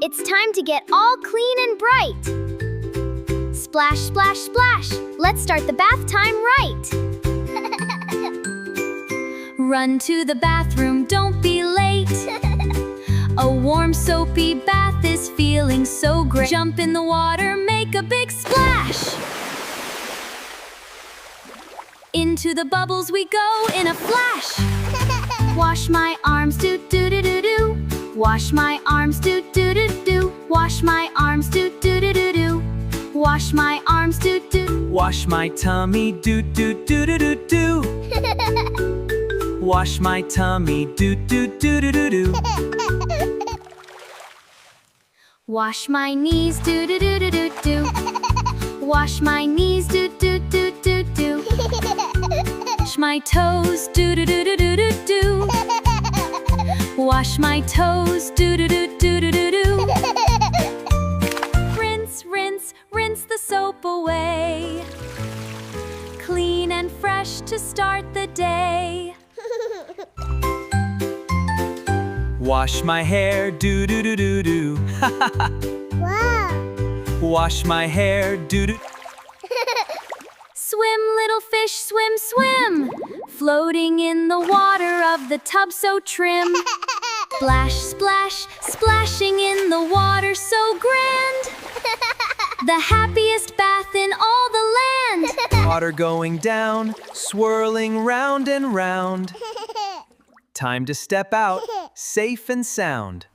It's time to get all clean and bright. Splash, splash, splash. Let's start the bath time right. Run to the bathroom, don't be late. A warm, soapy bath is feeling so great. Jump in the water, make a big splash. Into the bubbles we go in a flash. Wash my arms, do do do do do. Wash my arms, do do do do. Wash my arms, do do do do do. Wash my arms, do do. Wash my tummy, do do do do do do. Wash my tummy, do do do do do do. Wash my knees, do do do do do do. Wash my knees, do do do do do. Wash my toes, do do do do do do do. Wash my toes, do do do do do do do. Rinse, rinse, rinse the soap away. Clean and fresh to start the day. Wash my hair, do do do do do. Wow. Wash my hair, do do. Swim, little fish, swim, swim. Floating in the water of the tub so trim. Splash, splash, splashing in the water so grand. The happiest bath in all the land. Water going down, swirling round and round. Time to step out, safe and sound.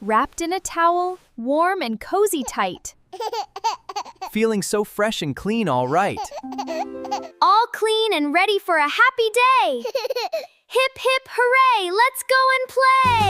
Wrapped in a towel, warm and cozy tight. Feeling so fresh and clean, all right. All clean and ready for a happy day. Hip, hip, hooray, let's go and play.